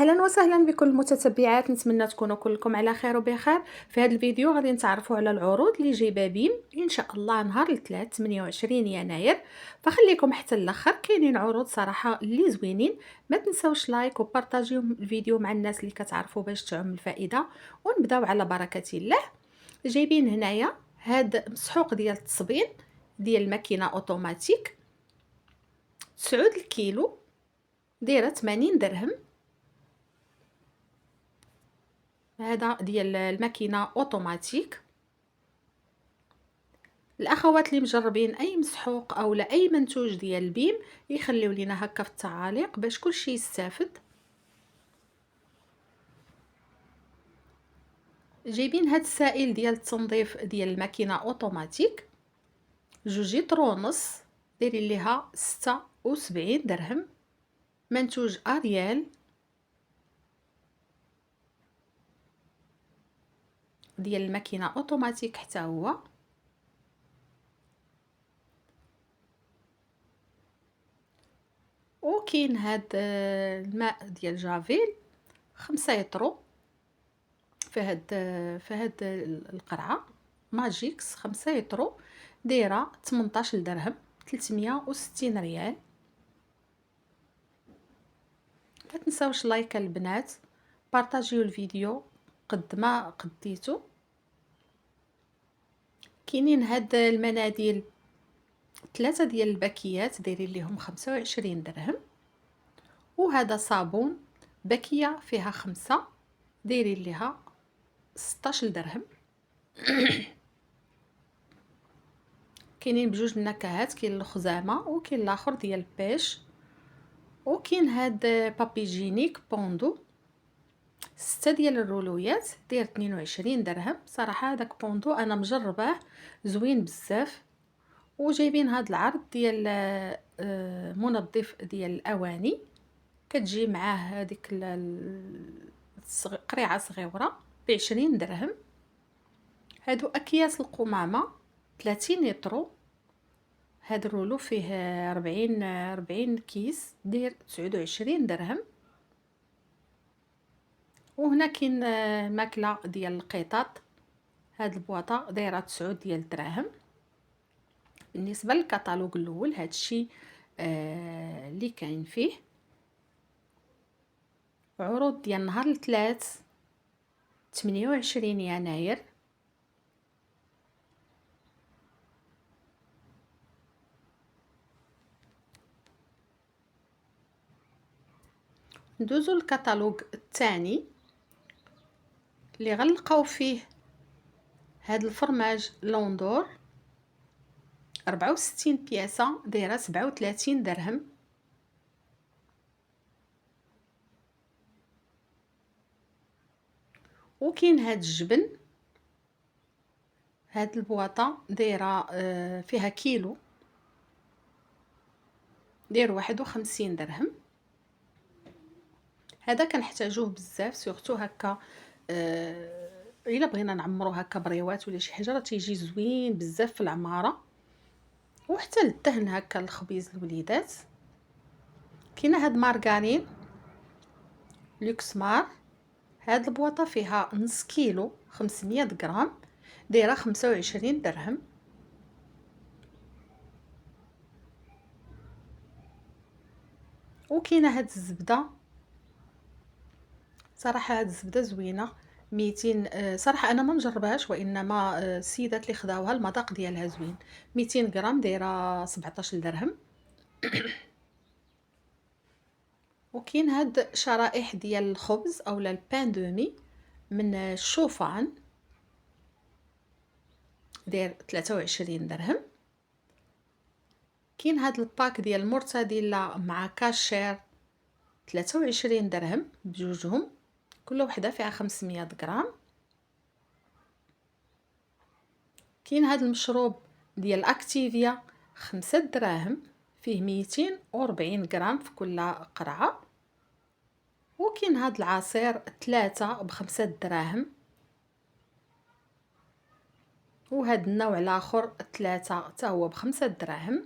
اهلا وسهلا بكل المتتبعات، نتمنى تكونوا كلكم على خير وبخير. في هذا الفيديو غادي نتعرفوا على العروض اللي جايبه بيم ان شاء الله نهار الثلاث 28 يناير. فخليكم حتى الاخر، كاينين عروض صراحه اللي زوينين. ما تنساوش لايك وبارطاجيو الفيديو مع الناس اللي كتعرفوا باش تعم الفائده. ونبداو على بركه الله. جايبين هنايا هاد مسحوق ديال التصبين ديال الماكينه اوتوماتيك 9 الكيلو، دايره 80 درهم. هذا ديال الماكينه اوتوماتيك. الاخوات اللي مجربين اي مسحوق او لا اي منتوج ديال البيم يخليو لينا هكا في التعاليق باش كلشي يستافد. جايبين هاد السائل ديال التنظيف ديال الماكينه اوتوماتيك 2 ونص، دايرين ليها 76 درهم. منتوج اريال ديال الماكينه اوتوماتيك حتى هو. وكاين هاد الماء ديال جافيل 5 يطرو في هاد القرعه ماجيكس 5 يطرو، دايره 18 درهم 360 ريال. ما تنساوش لايك البنات، بارطاجيو الفيديو قد ما قديتو. كاينين هاد المناديل 3 ديال الباكيات دايرين ليهم 25 درهم. وهذا صابون باكيه فيها 5 دايرين ليها 16 درهم. كاينين بجوج النكهات، كاين الخزامه وكاين الاخر ديال البيش. وكاين هاد بابي جينيك بوندو 6 ديال الرولويات داير 22 درهم. صراحه هذاك بوندو انا مجرباه زوين بزاف. وجايبين هاد العرض ديال منظف ديال الاواني، كتجي معاه هذيك قريعه صغيره ب20 درهم. هادو اكياس القمامه 30 يطرو، هاد الرولو فيه 40 كيس داير 29 درهم. وهنا كاين ماكله ديال القطط، هاد البواطه دايره 9 ديال الدراهم. بالنسبه للكتالوج الاول هادشي اللي كاين فيه. عروض ديال نهار الثلاث 28 يناير. ندوزو الكتالوج الثاني اللي غنلقاو فيه هاد الفرماج لوندور 64 بياسه دايره 37 درهم. وكاين هاد الجبن، هاد البواطه دايره فيها كيلو داير 51 درهم. هذا كنحتاجوه بزاف سورتو هكا الا بغينا نعمرو هكا بريوات ولا شي حاجه راه تيجي زوين بزاف في العماره. وحتى للدهن هكا الخبيز الوليدات. كاينه هاد مارغرين لوكسمار، هاد البواطه فيها نص كيلو 500 غرام دايره 25 درهم. وكاينه هاد الزبده، صراحه هاد الزبده زوينه 200. صراحه انا ما مجربهاش، وانما السيدات اللي خداوها المذاق ديالها زوين. 200 غرام دايره 17 درهم. وكاين هاد شرائح ديال الخبز اولا البان دومي من الشوفان داير 23 درهم. كاين هاد الباك ديال المرتديلا مع كاشير 23 درهم بجوجهم، كل وحده فيها 500 غرام. كاين هاد المشروب ديال اكتيفيا 5 دراهم، فيه 240 غرام في كل قرعه. وكاين هاد العصير 3 ب5 دراهم. وهاد النوع الاخر 3 حتى هو ب5 دراهم.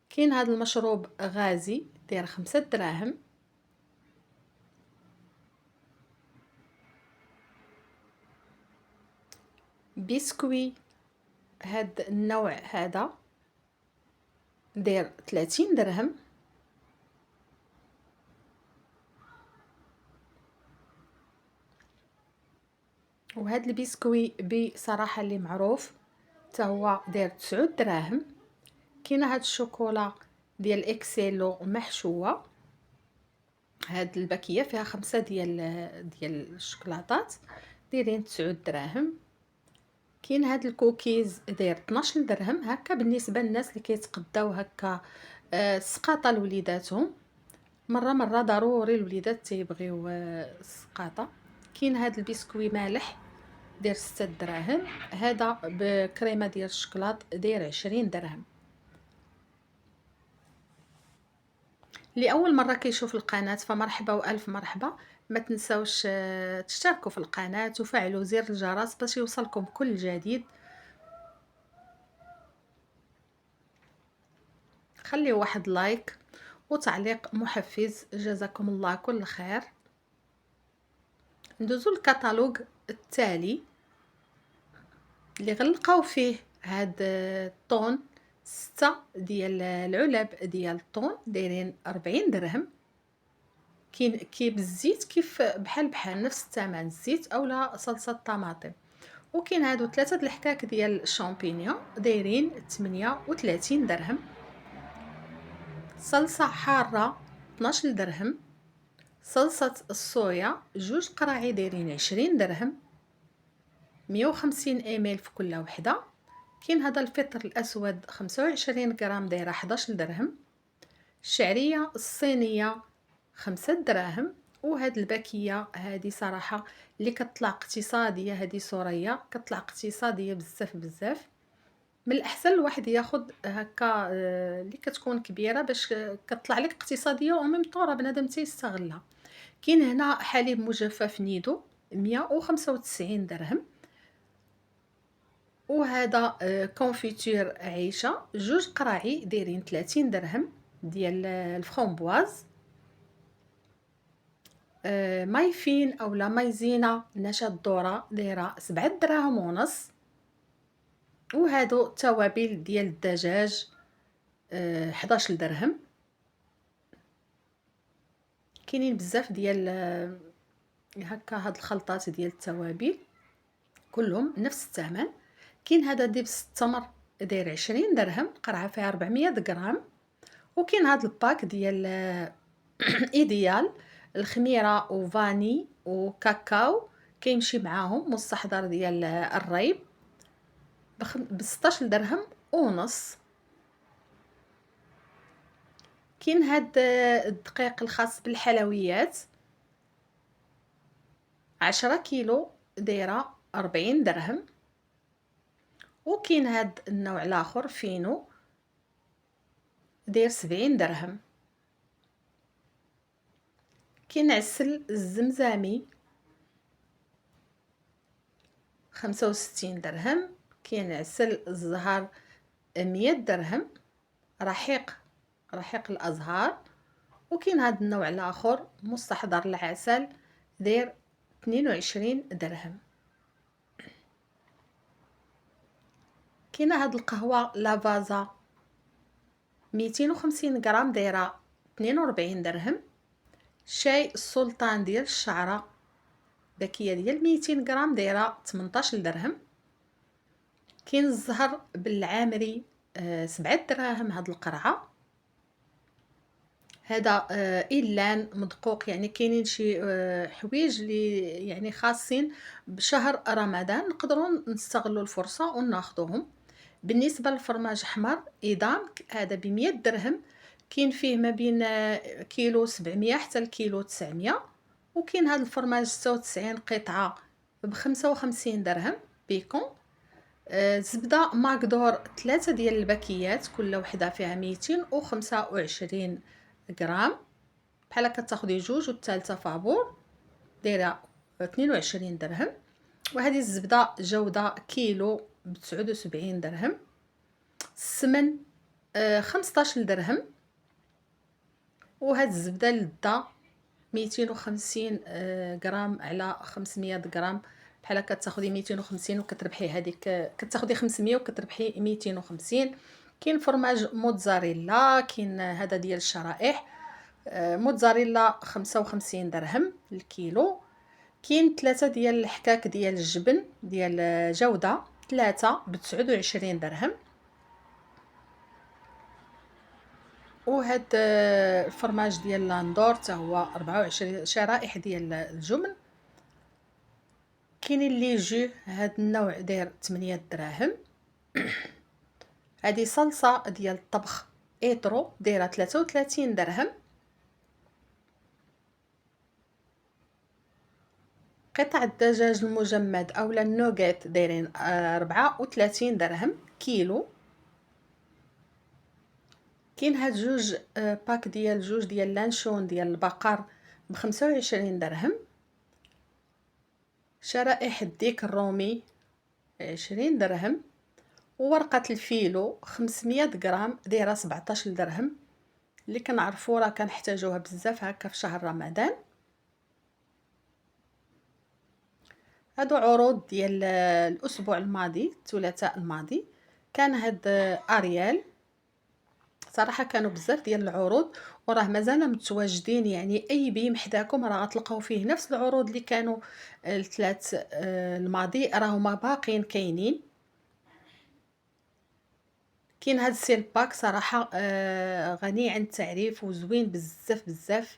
كاين هاد المشروب غازي داير 5 دراهم. بسكوي هاد النوع هذا داير 30 درهم. وهاد البسكوي بصراحه اللي معروف حتى هو داير 9 دراهم. كاينه هاد الشوكولا ديال اكسيلو محشوه، هاد الباكيه فيها 5 ديال الشوكولاتات دايرين 9 دراهم. كاين هاد الكوكيز داير 12 درهم. هكا بالنسبه للناس اللي كيتقداو هكا السقاطه لوليداتهم، مره ضروري الوليدات تيبغيو السقاطه. كاين هاد البسكوي مالح داير 6 دراهم. هذا بكريمه ديال الشكلاط داير 20 درهم. لأول مرة كيشوف القناة فمرحبا وألف مرحبا. ما تنساوش تشتركوا في القناة وفعلوا زر الجرس باش يوصلكم كل جديد. خليوا واحد لايك وتعليق محفز، جزاكم الله كل خير. ندوزو الكتالوج التالي اللي غنلقاو فيه هاد الطون 6 ديال العلب ديال الطون دايرين 40 درهم. كاين كيب الزيت كيف بحال نفس الثمن الزيت اولا صلصه الطماطم. وكاين هادو 3 د الحكاك ديال الشامبينيون دايرين 38 درهم. صلصه حاره 12 درهم. صلصه الصويا 2 قراعي دايرين 20 درهم، 150 ml في كل وحده. كاين هذا الفطر الاسود 25 غرام دايره 11 درهم. الشعريه الصينيه 5 دراهم. وهاد الباكيه هذه صراحه اللي كتطلع اقتصاديه، هذه سوريه كتطلع اقتصاديه بزاف. من الاحسن الواحد ياخد هكا اللي كتكون كبيره باش كتطلع لك اقتصاديه وميم طورا بنادم تيستغلها. كاين هنا حليب مجفف نيدو 195 درهم. وهذا كونفيتور عيشه 2 قراعي دايرين 30 درهم ديال الفرامبواز. مايفين اولا مايزينا نشا الذره دايره 7 دراهم ونص. وهادو التوابل ديال الدجاج 11 درهم. كاينين بزاف ديال هكا هاد الخلطات ديال التوابل كلهم نفس الثمن. كاين هذا دبس التمر داير 20 درهم، قرعه فيها 400 غرام. وكاين هاد الباك ديال ايديال الخميره وفاني وكاكاو كيمشي معاهم مستحضر ديال الريب ب 16 درهم ونص. كاين هاد الدقيق الخاص بالحلويات 10 كيلو دايره 40 درهم. وكاين هاد النوع الاخر فينو داير 70 درهم. كاين عسل الزمزمي 65 درهم. كاين عسل الزهر 100 درهم، رحيق الازهار. وكاين هذا النوع الاخر مستحضر العسل داير 22 درهم. كاينه هاد القهوه لافازا 250 غرام دايره 42 درهم. شاي السلطان ديال الشعره باكيه ديال 200 غرام دايره 18 درهم. كاين الزهر بالعامري 7 دراهم هاد القرعه. هذا إلان مدقوق، يعني كاينين شي حوايج اللي يعني خاصين بشهر رمضان نقدروا نستغلوا الفرصه وناخذوهم. بالنسبه للفرماج احمر ايدام هذا ب 100 درهم. كاين فيه ما بين كيلو 700 حتى الكيلو 900. وكاين هذا الفرماج 96 قطعه ب 55 درهم بيكون. زبده ماكدور 3 ديال الباكيات كل وحده فيها 225 غرام، بحال كتاخدي جوج والثالثه فابور دايره 22 درهم. وهذه الزبده جوده كيلو ب 79 درهم. السمن 15 درهم. وهذه الزبده للدا 250 غرام على 500 غرام بحال هكا تاخدي 250 وكتربحي هذيك، كتاخدي 500 وكتربحي 250. كاين فرماج موتزاريلا، كاين هذا ديال الشرائح، موتزاريلا 55 درهم الكيلو. كاين 3 ديال الحكاك ديال الجبن ديال جودة، 3 ب29 درهم. وهاد الفرماج ديال لاندور حتى هو 24 شرائح ديال الجبن. كاينين لي جو، هاد النوع داير 8 دراهم. هادي صلصة ديال الطبخ ايترو دايره 33 درهم. قطع الدجاج المجمد اولا النوغيت دايرين 34 درهم كيلو. كاين هاد جوج باك ديال جوج ديال لانشون ديال البقر ب25 درهم. شرائح الديك الرومي 20 درهم. وورقة الفيلو 500 غرام دايره 17 درهم، اللي كنعرفوا راه كنحتاجوها بزاف هكا في شهر رمضان. هادو عروض ديال الاسبوع الماضي، الثلاثاء الماضي. كان هاد اريال صراحه كانوا بزاف ديال العروض، وراه مازال متواجدين، يعني اي بيم حداكم راه غتلقاو فيه نفس العروض اللي كانوا الثلاث الماضي، راهما باقيين كاينين. كاين هاد السيل باك صراحه غني عن التعريف وزوين بزاف بزاف.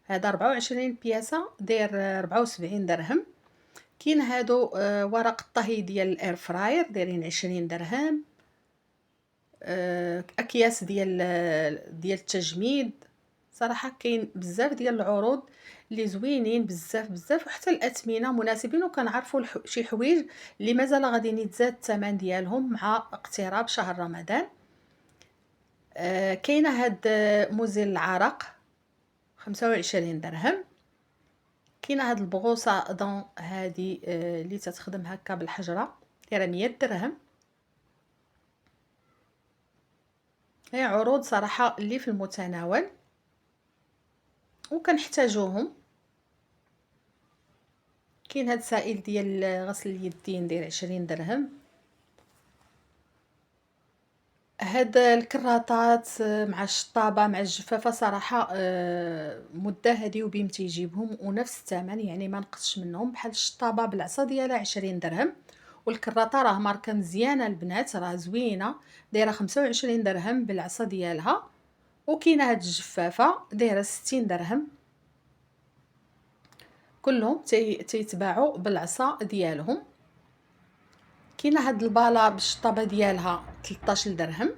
هذا 24 بياسه داير 74 درهم. كاين هادو ورق الطهي ديال الاير فراير دايرين 20 درهم. اكياس ديال التجميد. صراحه كاين بزاف ديال العروض اللي زوينين بزاف بزاف، وحتى الاثمنه مناسبين، وكنعرفوا شي حوايج اللي مازال غادي يتزاد الثمن ديالهم مع اقتراب شهر رمضان. كاينه هاد مزيل العرق 25 درهم. كاينه هاد البغوصه دون هادي اللي تتخدم هكا بالحجره دايره 100 درهم. هي عروض صراحه اللي في المتناول وكنحتاجوهم. كاين هاد السائل ديال غسل اليدين داير 20 درهم. هاد الكراطات مع الشطابه مع الجفافه صراحه مده هادي وبيم تيجيبهم ونفس الثمن، يعني ما نقصش منهم. بحال الشطابه بالعصا ديالها 20 درهم، والكراطه راه ماركه مزيانه البنات، راه زوينه دايره 25 درهم بالعصا ديالها. وكاينه هاد الجفافه دايره 60 درهم. كلهم تيتباعوا بالعصا ديالهم. كاينه هاد البالا بالشطابه ديالها 13 درهم.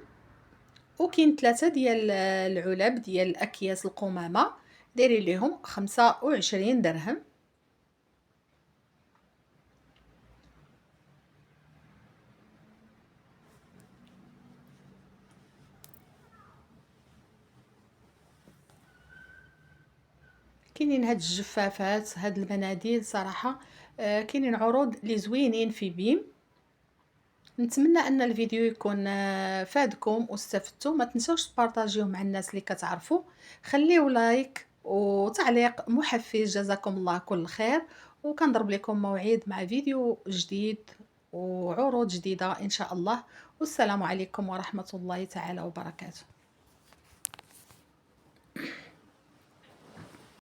وكاين 3 ديال العلب ديال الاكياس القمامه دايرين ليهم 25 درهم. كاينين هاد الجفافات، هاد المناديل صراحه كاينين عروض اللي زوينين في بيم. نتمنى ان الفيديو يكون فادكم واستفدتوا. ما تنسوش تبارطاجيوه مع الناس اللي كتعرفوا. خليو لايك وتعليق محفز. جزاكم الله كل خير، وكنضرب لكم موعد مع فيديو جديد وعروض جديدة إن شاء الله. والسلام عليكم ورحمة الله تعالى وبركاته.